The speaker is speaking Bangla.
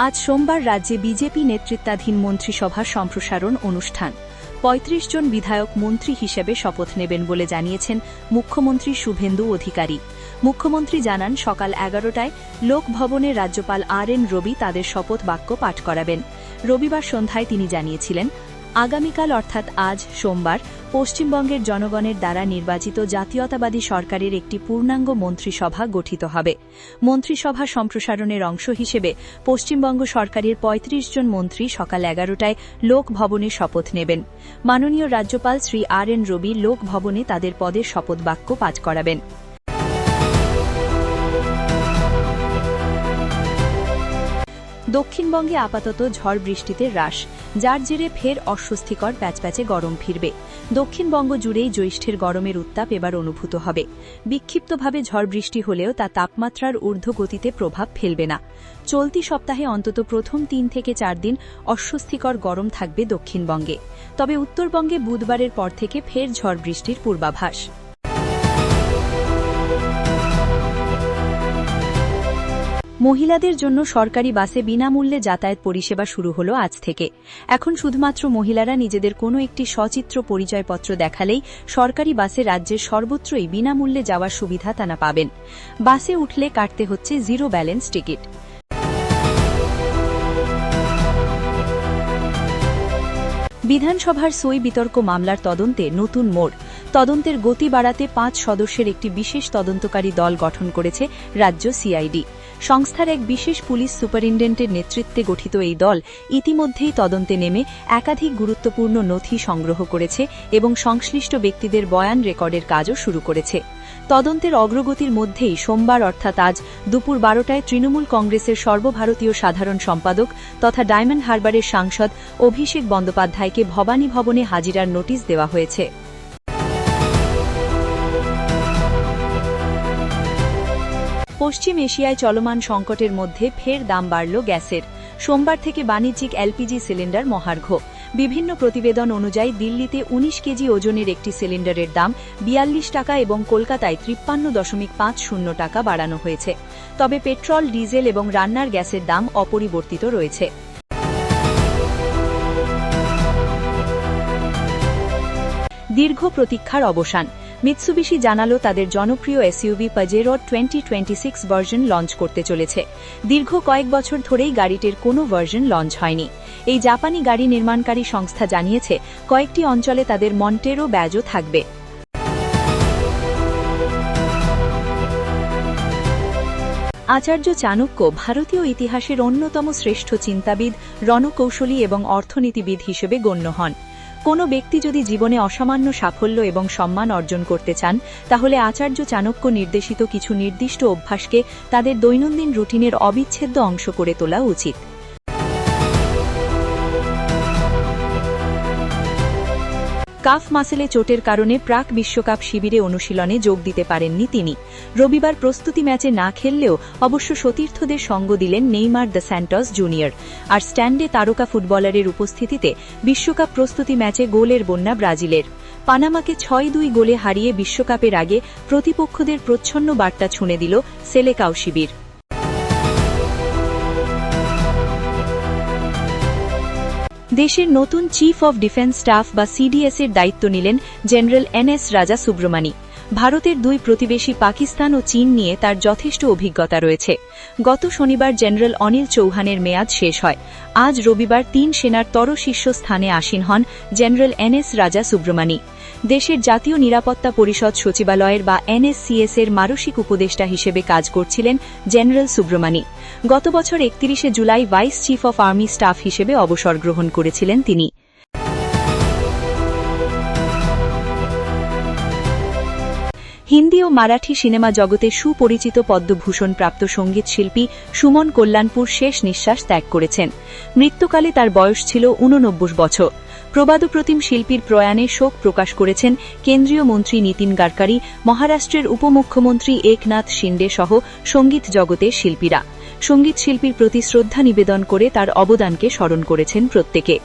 আজ সোমবার রাজ্যে বিজেপি নেতৃত্বাধীন মন্ত্রিসভার সম্প্রসারণ অনুষ্ঠান। ৩৫ জন বিধায়ক মন্ত্রী হিসেবে শপথ নেবেন বলে জানিয়েছেন মুখ্যমন্ত্রী শুভেন্দু অধিকারী। মুখ্যমন্ত্রী জানান, সকাল ১১টায় লোকভবনে রাজ্যপাল RN রবি তাদের শপথ বাক্য পাঠ করাবেন। রবিবার সন্ধ্যায় তিনি জানিয়েছিলেন, আগামীকাল অর্থাৎ আজ সোমবার পশ্চিমবঙ্গের জনগণের দ্বারা নির্বাচিত জাতীয়তাবাদী সরকারের একটি পূর্ণাঙ্গ মন্ত্রিসভা গঠিত হবে। মন্ত্রিসভা সম্প্রসারণের অংশ হিসেবে পশ্চিমবঙ্গ সরকারের ৩৫ জন মন্ত্রী সকাল ১১টায় লোকভবনে শপথ নেবেন। মাননীয় রাজ্যপাল শ্রী RN রবি লোকভবনে তাদের পদের শপথ বাক্য পাঠ করাবেন। দক্ষিণবঙ্গে আপাতত ঝড় বৃষ্টিতে হ্রাস, যার জেরে ফের অস্বস্তিকর প্যাচপ্যাচে গরম ফিরবে। দক্ষিণবঙ্গ জুড়েই জ্যৈষ্ঠের গরমের উত্তাপ এবার অনুভূত হবে। বিক্ষিপ্তভাবে ঝড় বৃষ্টি হলেও তা তাপমাত্রার ঊর্ধ্বগতিতে প্রভাব ফেলবে না। চলতি সপ্তাহে অন্তত প্রথম ৩ থেকে ৪ দিন অস্বস্তিকর গরম থাকবে দক্ষিণবঙ্গে। তবে উত্তরবঙ্গে বুধবারের পর থেকে ফের ঝড় বৃষ্টির পূর্বাভাস। মহিলাদের জন্য সরকারি বাসে বিনামূল্যে যাতায়াত পরিষেবা শুরু হল আজ থেকে। এখন শুধুমাত্র মহিলারা নিজেদের কোনো একটি সচিত্র পরিচয়পত্র দেখালেই সরকারি বাসে রাজ্যের সর্বত্রই বিনামূল্যে যাওয়ার সুবিধা তারা পাবেন। বাসে উঠলে কাটতে হচ্ছে জিরো ব্যালেন্স টিকিট। বিধানসভার সই বিতর্ক মামলার তদন্তে নতুন মোড়। তদন্তের গতি বাড়াতে ৫ সদস্যের একটি বিশেষ তদন্তকারী দল গঠন করেছে রাজ্য CID। সংস্থার এক বিশেষ পুলিশ সুপারিনটেন্ডেন্টের নেতৃত্বে গঠিত এই দল ইতিমধ্যেই তদন্তে নেমে একাধিক গুরুত্বপূর্ণ নথি সংগ্রহ করেছে এবং সংশ্লিষ্ট ব্যক্তিদের বয়ান রেকর্ডের কাজও শুরু করেছে। তদন্তের অগ্রগতির মধ্যেই সোমবার অর্থাৎ আজ দুপুর ১২টায় তৃণমূল কংগ্রেসের সর্বভারতীয় সাধারণ সম্পাদক তথা ডায়মন্ড হারবারের সাংসদ অভিষেক বন্দ্যোপাধ্যায়কে ভবানী ভবনে হাজিরার নোটিশ দেওয়া হয়েছে। পশ্চিম এশিয়ায় চলমান সংকটের মধ্যে ফের দাম বাড়ল গ্যাসের। সোমবার থেকে বাণিজ্যিক LPG সিলিন্ডার মহার্ঘ। বিভিন্ন প্রতিবেদন অনুযায়ী দিল্লিতে ১৯ কেজি ওজনের একটি সিলিন্ডারের দাম ৪২ টাকা এবং কলকাতায় ৫৩.৫০ টাকা বাড়ানো হয়েছে। তবে পেট্রোল, ডিজেল এবং রান্নার গ্যাসের দাম অপরিবর্তিত রয়েছে। দীর্ঘ প্রতীক্ষার অবসান। মিৎসুবিশি জানালো তাদের জনপ্রিয় SUV পাজেরো 2026 ভার্সন লঞ্চ করতে চলেছে। দীর্ঘ কয়েক বছর ধরেই গাড়িটির কোনো ভার্সন লঞ্চ হয়নি। এই জাপানি গাড়ি নির্মাণকারী সংস্থা জানিয়েছে, কয়েকটি অঞ্চলে তাদের মন্টেরো ব্যাজও থাকবে। আচার্য চাণক্য ভারতীয় ইতিহাসের অন্যতম শ্রেষ্ঠ চিন্তাবিদ, রণকৌশলী এবং অর্থনীতিবিদ হিসেবে গণ্য হন। কোনো ব্যক্তি যদি জীবনে অসামান্য সাফল্য এবং সম্মান অর্জন করতে চান, তাহলে আচার্য চাণক্য নির্দেশিত কিছু নির্দিষ্ট অভ্যাসকে তাদের দৈনন্দিন রুটিনের অবিচ্ছেদ্য অংশ করে তোলা উচিত। কাফ মাসেলে চোটের কারণে প্রাক বিশ্বকাপ শিবিরে অনুশীলনে যোগ দিতে পারেননি তিনি। রবিবার প্রস্তুতি ম্যাচে না খেললেও অবশ্য সতীর্থদের সঙ্গ দিলেন নেইমার দ্য স্যান্টস জুনিয়র। আর স্ট্যান্ডে তারকা ফুটবলারের উপস্থিতিতে বিশ্বকাপ প্রস্তুতি ম্যাচে গোলের বন্যা ব্রাজিলের। পানামাকে ৬-২ গোলে হারিয়ে বিশ্বকাপের আগে প্রতিপক্ষদের প্রচ্ছন্ন বার্তা ছুঁড়ে দিল সেলেকাও শিবির। দেশের নতুন চিফ অব ডিফেন্স স্টাফ বা CDS এর দায়িত্ব নিলেন জেনারেল NS রাজা সুব্রমণি। ভারতের দুই প্রতিবেশী পাকিস্তান ও চীন নিয়ে তার যথেষ্ট অভিজ্ঞতা রয়েছে। গত শনিবার জেনারেল অনিল চৌহানের মেয়াদ শেষ হয়। আজ রবিবার ৩ সেনার তরশীর্ষ স্থানে আসীন হন জেনারেল NS রাজা সুব্রমণি। দেশের জাতীয় নিরাপত্তা পরিষদ সচিবালয়ের বা NSCS এর মানসিক উপদেষ্টা হিসেবে কাজ করছিলেন জেনারেল সুব্রমণি। গত বছর ৩১ July vice chief of army staff হিসেবে অবসর গ্রহণ করেছিলেন তিনি। হিন্দি ও মারাঠি সিনেমা জগতে সুপরিচিত পদ্মভূষণ প্রাপ্ত সঙ্গীত শিল্পী সুমন কল্যাণপুর শেষ নিঃশ্বাস ত্যাগ করেছেন। মৃত্যুকালে তার বয়স ছিল ৮৯ বছর। প্রবাদপ্রতিম শিল্পীর প্রয়াণে শোক প্রকাশ করেছেন কেন্দ্রীয় মন্ত্রী নীতিন গাডকারি, মহারাষ্ট্রের উপমুখ্যমন্ত্রী একনাথ শিন্ডে সহ সঙ্গীত জগতের শিল্পীরা। সঙ্গীত শিল্পীর প্রতি শ্রদ্ধা নিবেদন করে তার অবদানকে স্মরণ করেছেন প্রত্যেকে।